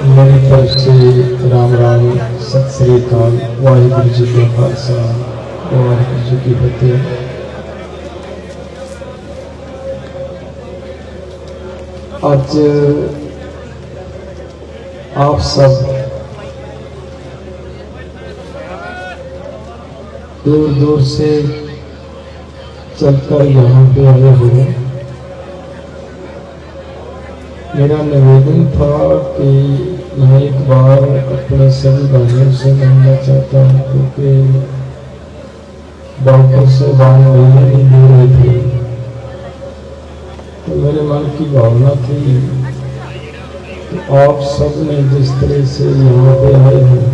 मेरी तरफ से राम राम, सत श्री अकाल, वाहिगुरु जी का खालसा, वाहिगुरु जी की फतेह। आज आप सब दूर दूर से चलकर यहाँ पे आए हुए। मेरा निवेदन था कि मैं एक बार अपने सभी भाइयों से मिलना चाहता हूँ, क्योंकि डॉक्टर से बाहर मिलने नहीं दे रहे थे। तो मेरे मन की भावना थी कि आप सब ने जिस तरह से यहाँ पे आए हैं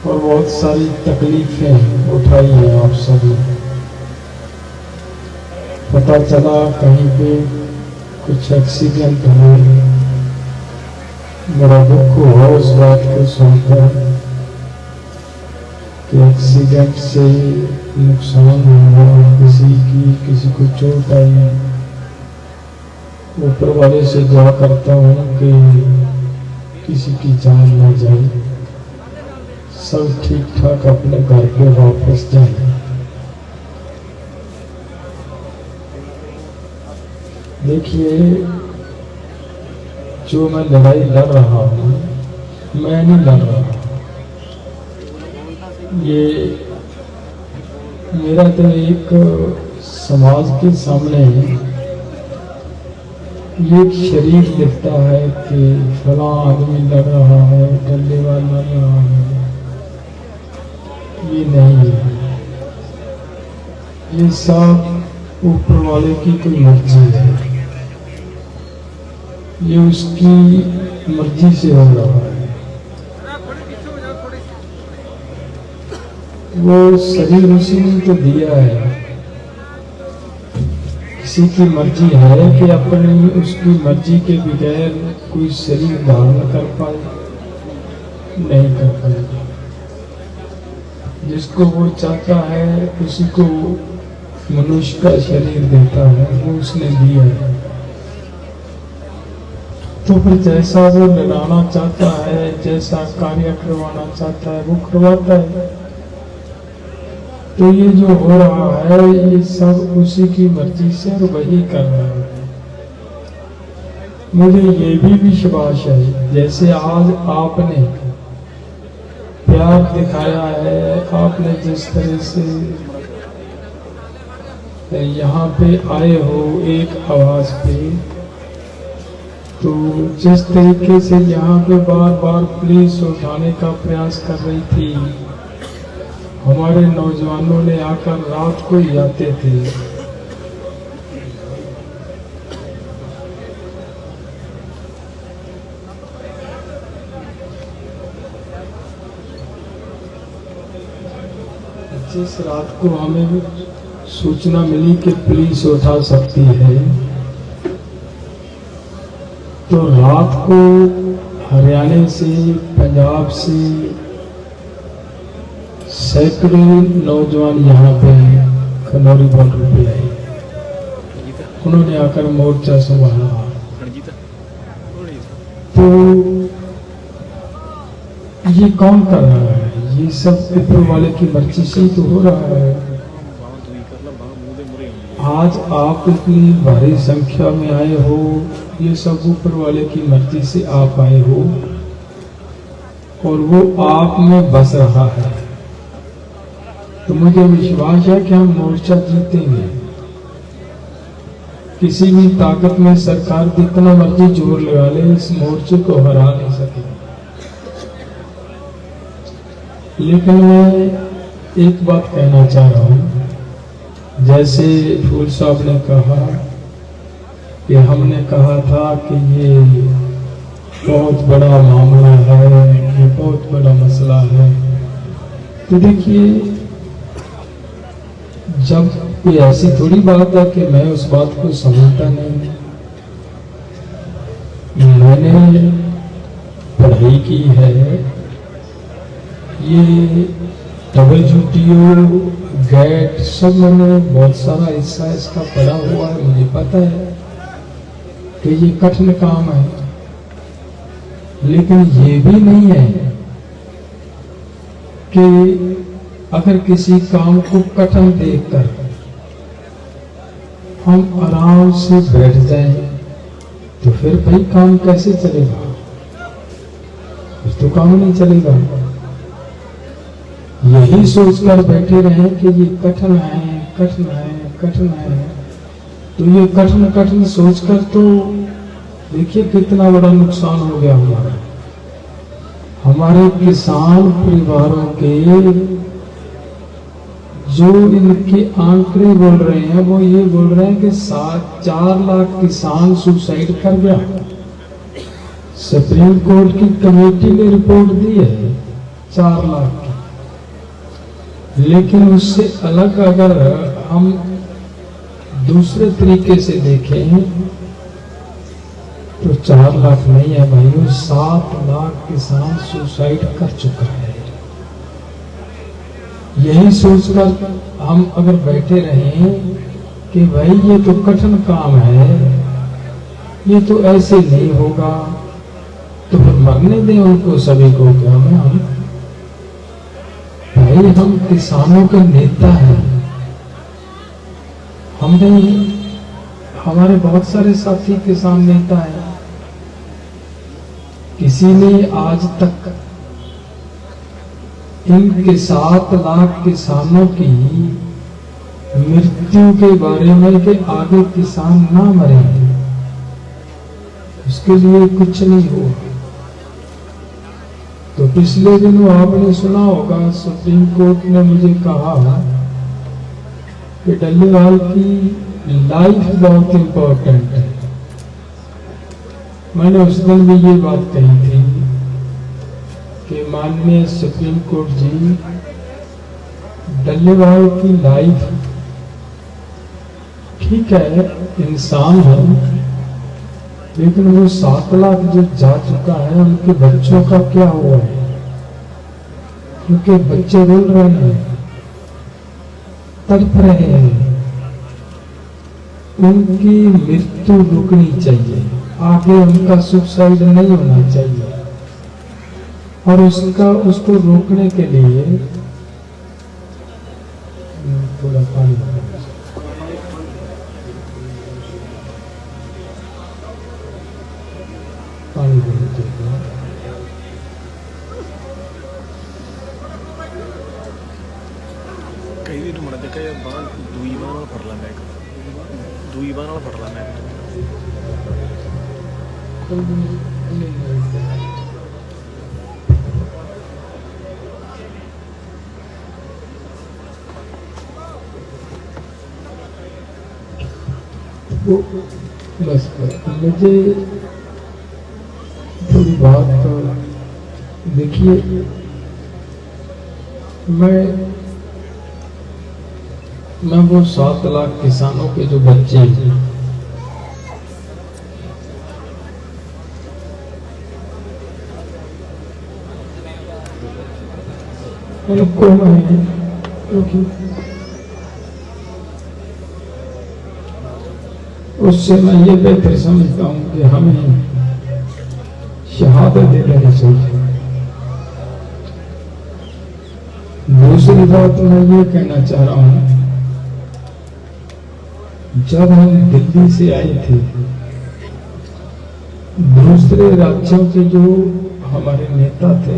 और बहुत सारी तकलीफें उठाई हैं आप सब ने। पता चला कहीं पे कुछ एक्सीडेंट हुए, बड़ा दुख हुआ उस बात को सुनकर कि एक्सीडेंट से नुकसान हुआ, किसी को चोट आई। ऊपर वाले से दुआ करता हूँ कि किसी की जान न जाए, सब ठीक ठाक अपने घर पे वापस जाए। देखिए, जो मैं लड़ाई लड़ रहा हूँ, मैं नहीं लड़ रहा। ये मेरा तो एक समाज के सामने ये एक शरीर दिखता है कि फलां आदमी लड़ रहा है, डल्लेवाल लड़ रहा है। ये नहीं है, ये सब ऊपर वाले की कोई मर्जी है। ये उसकी मर्जी से हो रहा है। वो शरीर उसी ने तो दिया है। किसी की मर्जी है कि अपनी उसकी मर्जी के बगैर कोई शरीर धारण कर पाए, नहीं कर पाए। जिसको वो चाहता है उसी को मनुष्य का शरीर देता है, वो उसने दिया है। तो फिर जैसा वो लड़ाना चाहता है, जैसा कार्य करवाना चाहता है, वो करवाता है। तो ये जो हो रहा है, ये सब उसी की मर्जी से और वही कर रहा है। मुझे ये भी विश्वास है, जैसे आज आपने प्यार दिखाया है, आपने जिस तरह से यहाँ पे आए हो एक आवाज पे, तो जिस तरीके से यहाँ पे बार बार पुलिस उठाने का प्रयास कर रही थी, हमारे नौजवानों ने आकर रात को ही आते थे। जिस रात को हमें सूचना मिली कि पुलिस उठा सकती है, तो रात को हरियाणा से, पंजाब से सैकड़ों नौजवान यहाँ पे खनौरी बॉर्डर पे आए। उन्होंने आकर मोर्चा संभाला। तो ये कौन कर रहा है? ये सब ऊपर वाले की मर्जी से तो हो रहा है। आज आप इतनी भारी संख्या में आए हो, ये सब ऊपर वाले की मर्जी से आप आए हो और वो आप में बस रहा है। तो मुझे विश्वास है कि हम मोर्चा जीतेंगे। किसी भी ताकत में सरकार जितना मर्जी जोर लगा ले, इस मोर्चे को हरा नहीं सकेगी। लेकिन मैं एक बात कहना चाह रहा हूं, जैसे फूल साहब ने कहा कि हमने कहा था कि ये बहुत बड़ा मामला है, ये बहुत बड़ा मसला है। तो देखिए, जब कोई ऐसी थोड़ी बात है कि मैं उस बात को समझता नहीं। मैंने पढ़ाई की है, ये WTO, GATT सब मैंने बहुत सारा हिस्सा इसका पढ़ा हुआ है। मुझे पता है कि ये कठिन काम है। लेकिन ये भी नहीं है कि अगर किसी काम को कठिन देखकर हम आराम से बैठ जाएं तो फिर भाई काम कैसे चलेगा? फिर तो काम नहीं चलेगा। यही सोचकर बैठे रहे कि ये कठिन है, कठिन है, कठिन है, तो ये कठिन कठिन सोचकर तो देखिए कितना बड़ा नुकसान हो गया हमारे किसान परिवारों के। जो इनके आंकड़े बोल रहे हैं वो ये बोल रहे हैं कि 4 लाख किसान सुसाइड कर गया। सुप्रीम कोर्ट की कमेटी ने रिपोर्ट दी है 4 लाख की। लेकिन उससे अलग अगर हम दूसरे तरीके से देखें तो 4 लाख नहीं है भाई, 7 लाख किसान सुसाइड कर चुका है। यही सोचकर हम अगर बैठे रहें कि भाई ये तो कठिन काम है, ये तो ऐसे नहीं होगा, तो फिर मरने दें उनको सभी को। क्या में हम भाई हम किसानों के नेता हैं। हमने हमारे बहुत सारे साथी किसान नेता हैं। किसी ने आज तक इनके 7 लाख किसानों की मृत्यु के बारे में कि आगे किसान ना मरे उसके लिए कुछ नहीं हुआ। तो पिछले दिनों आपने सुना होगा सुप्रीम कोर्ट ने मुझे कहा कि डल्लेवाल की लाइफ बहुत इंपॉर्टेंट है। मैंने उस दिन भी ये बात कही थी कि माननीय सुप्रीम कोर्ट जी, डल्लेवाल की लाइफ ठीक है, इंसान है, लेकिन वो 7 लाख जो जा चुका है उनके बच्चों का क्या हुआ है? उनके बच्चे रोल रहे हैं, तड़प रहे हैं। उनकी मृत्यु रुकनी चाहिए, आगे उनका सुसाइड नहीं होना चाहिए। और उसको रोकने के लिए थोड़ा पानी देना चाहिए। कई दिन मुड़ा देखा यार, दुई बार फड़ ला मैं, दुई बार फड़ ला मैं। बस मुझे थोड़ी बात तो देखिए, मैं वो 7 लाख किसानों के जो बच्चे हैं, उनको मैं उससे मैं ये बेहतर समझता हूं कि हमें शहादत दे देनी चाहिए। दूसरी बात मैं ये कहना चाह रहा हूं, जब हम दिल्ली से आए थे, दूसरे राज्यों के जो हमारे नेता थे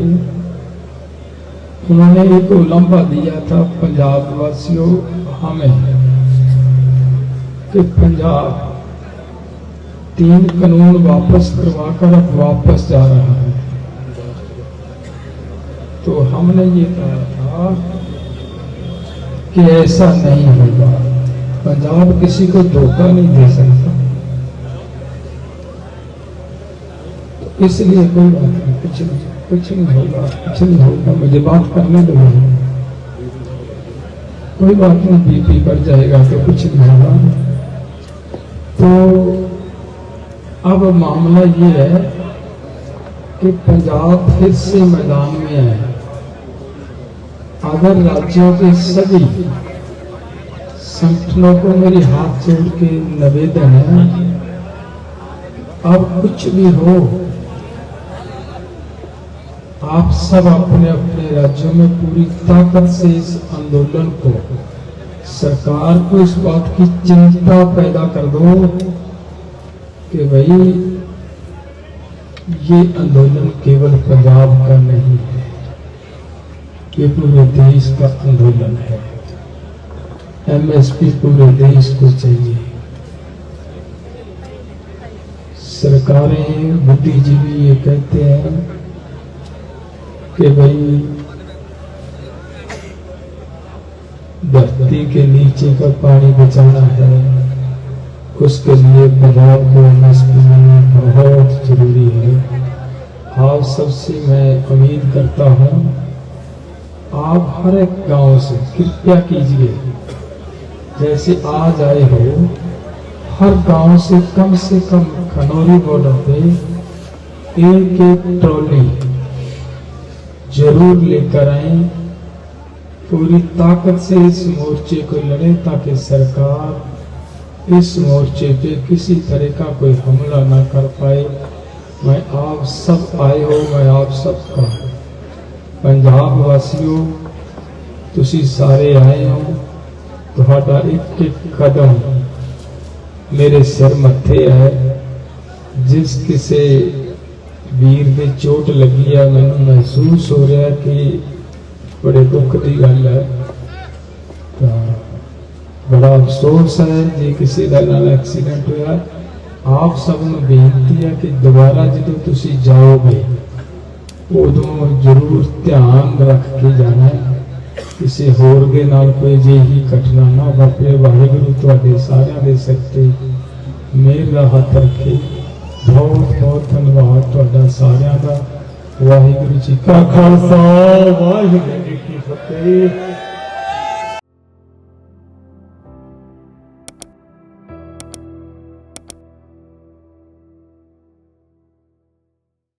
उन्होंने एक उलंबा दिया था पंजाब वासियों हमें कि पंजाब 3 कानून वापस करवाकर अब वापस जा रहा है। तो हमने ये कहा था कि ऐसा नहीं होगा, पंजाब किसी को धोखा नहीं दे सकता। तो इसलिए कोई बात नहीं, कुछ नहीं होगा, कुछ नहीं होगा, मुझे बात करने दो, कोई बात नहीं, बीपी बढ़ जाएगा तो कुछ नहीं होगा। तो अब मामला ये है कि पंजाब फिर से मैदान में है। अगर राज्यों के सभी संगठनों को मेरी हाथ जोड़ के निवेदन है, अब कुछ भी हो आप सब अपने अपने राज्यों में पूरी ताकत से इस आंदोलन को, सरकार को इस बात की चिंता पैदा कर दो कि भाई ये आंदोलन केवल पंजाब का नहीं है, ये पूरे देश का आंदोलन है। एमएसपी पूरे देश को चाहिए। सरकारें, बुद्धिजीवी ये कहते हैं कि भाई धरती के नीचे का पानी बचाना है, उसके लिए पंजाब को एमएसपी बहुत जरूरी है। आप सबसे मैं उम्मीद करता हूं, आप हर एक गांव से कृपया कीजिए, जैसे आज आए हो, हर गांव से कम खनौरी बॉर्डर पे एक एक ट्रॉली जरूर लेकर आए। पूरी ताकत से इस मोर्चे को लड़े ताकि सरकार इस मोर्चे पे किसी तरह का कोई हमला ना कर पाए। मैं आप सब आए हो, मैं आप सबका पंजाब वासियों तुसी सारे आए हो, तुहाडा एक एक कदम मेरे सिर मत्थे है। जिस किसी वीर दे चोट लगी है, मैनू महसूस हो रहा है कि बड़े दुख की गल है। बड़ा अफसोस है जे किसी का नाल एक्सीडेंट होया। आप सब नूं बेनती है कि दोबारा जो तुसी जाओगे उदों जरूर ध्यान रख के जाना है, किसी होर दे नाल कोई अजिही घटना ना वापरे। वाहिगुरू तुहाडे सारिआं दे सिर ते मेहर दा हत्थ रखे। बहुत बहुत धन्यवाद तुहाडा सारिआं दा। वाहिगुरू जी का खालसा, वाहिगुरू जी की फतेह।